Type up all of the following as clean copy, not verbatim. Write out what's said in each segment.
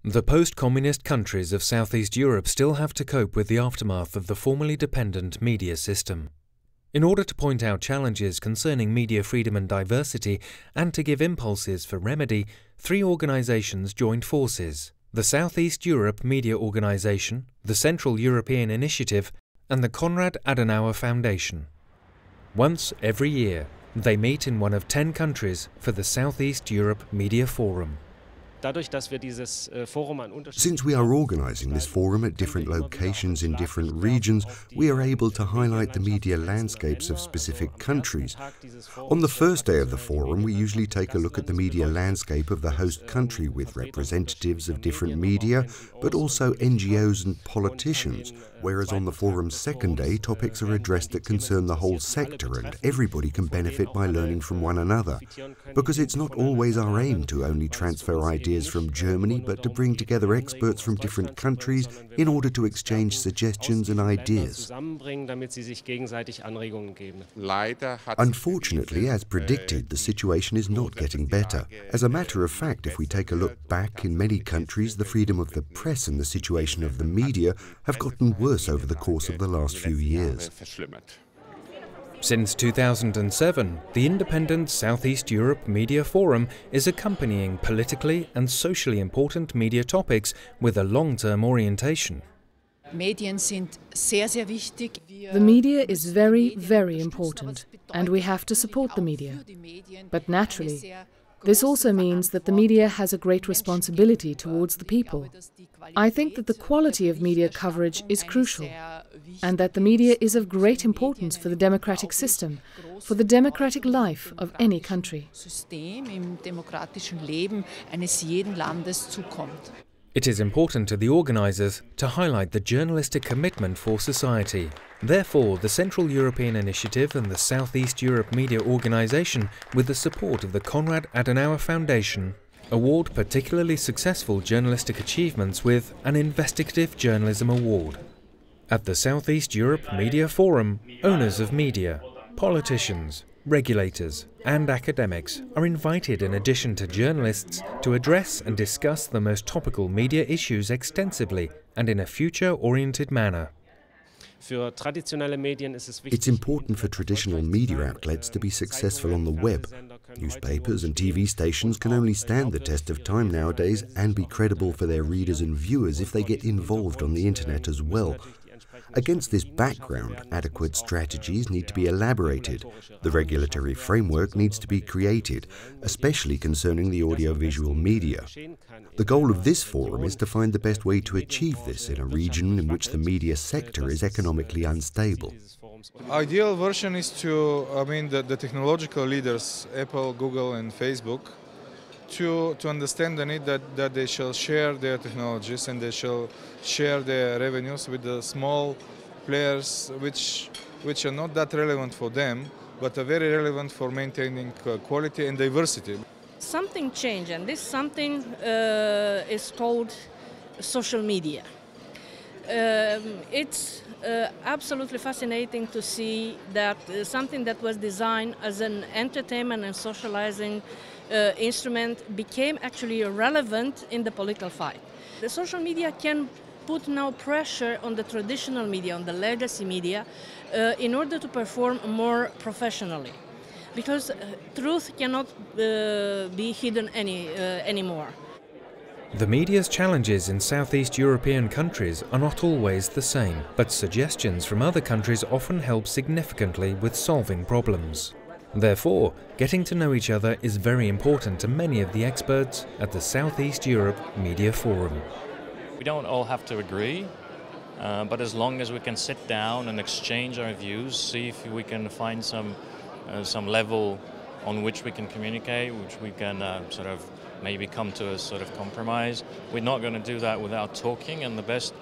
The post-communist countries of Southeast Europe still have to cope with the aftermath of the formerly dependent media system. In order to point out challenges concerning media freedom and diversity and to give impulses for remedy, 3 organizations joined forces: the Southeast Europe Media Organization, the Central European Initiative, and the Konrad Adenauer Foundation. Once every year, they meet in one of 10 countries for the Southeast Europe Media Forum. Since we are organising this forum at different locations in different regions, we are able to highlight the media landscapes of specific countries. On the first day of the forum, we usually take a look at the media landscape of the host country with representatives of different media, but also NGOs and politicians, whereas on the forum's second day, topics are addressed that concern the whole sector and everybody can benefit by learning from one another. Because it's not always our aim to only transfer ideas from Germany, but to bring together experts from different countries in order to exchange suggestions and ideas. Unfortunately, as predicted, the situation is not getting better. As a matter of fact, if we take a look back, in many countries, the freedom of the press and the situation of the media have gotten worse over the course of the last few years. Since 2007, the independent Southeast Europe Media Forum is accompanying politically and socially important media topics with a long-term orientation. The media is very, very important, and we have to support the media. But naturally, this also means that the media has a great responsibility towards the people. I think that the quality of media coverage is crucial, and that the media is of great importance for the democratic system, for the democratic life of any country. It is important to the organisers to highlight the journalistic commitment for society. Therefore, the Central European Initiative and the Southeast Europe Media Organization, with the support of the Konrad Adenauer Foundation, award particularly successful journalistic achievements with an Investigative Journalism Award. At the Southeast Europe Media Forum, owners of media, politicians, regulators and academics are invited, in addition to journalists, to address and discuss the most topical media issues extensively and in a future-oriented manner. It's important for traditional media outlets to be successful on the web. Newspapers and TV stations can only stand the test of time nowadays and be credible for their readers and viewers if they get involved on the internet as well. Against this background, adequate strategies need to be elaborated. The regulatory framework needs to be created, especially concerning the audiovisual media. The goal of this forum is to find the best way to achieve this in a region in which the media sector is economically unstable. Ideal version is to, the technological leaders, Apple, Google and Facebook, to understand the need that they shall share their technologies and they shall share their revenues with the small players which are not that relevant for them, but are very relevant for maintaining quality and diversity. Something changed, and this something is called social media. It's absolutely fascinating to see that something that was designed as an entertainment and socializing instrument became actually relevant in the political fight. The social media can put now pressure on the traditional media, on the legacy media, in order to perform more professionally. Because truth cannot be hidden anymore. The media's challenges in Southeast European countries are not always the same, but suggestions from other countries often help significantly with solving problems. Therefore, getting to know each other is very important to many of the experts at the Southeast Europe Media Forum. We don't all have to agree, but as long as we can sit down and exchange our views, see if we can find some level on which we can communicate, which we can sort of maybe come to a sort of compromise. We're not going to do that without talking, and the best,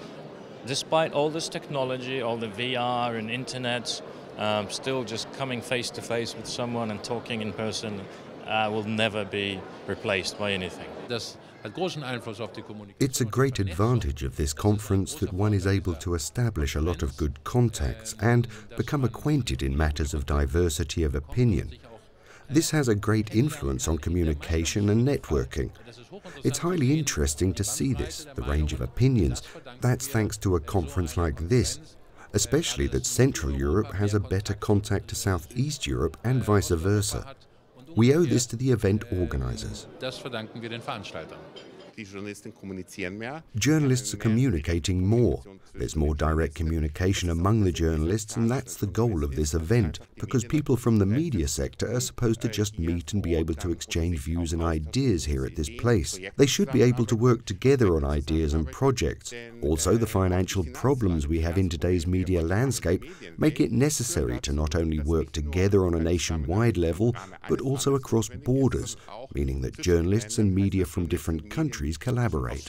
despite all this technology, all the VR and internet, still just coming face to face with someone and talking in person will never be replaced by anything. It's a great advantage of this conference that one is able to establish a lot of good contacts and become acquainted in matters of diversity of opinion. This has a great influence on communication and networking. It's highly interesting to see this, the range of opinions. That's thanks to a conference like this, especially that Central Europe has a better contact to Southeast Europe and vice versa. We owe this to the event organizers. Journalists are communicating more. There's more direct communication among the journalists, and that's the goal of this event, because people from the media sector are supposed to just meet and be able to exchange views and ideas here at this place. They should be able to work together on ideas and projects. Also, the financial problems we have in today's media landscape make it necessary to not only work together on a nationwide level, but also across borders, meaning that journalists and media from different countries collaborate.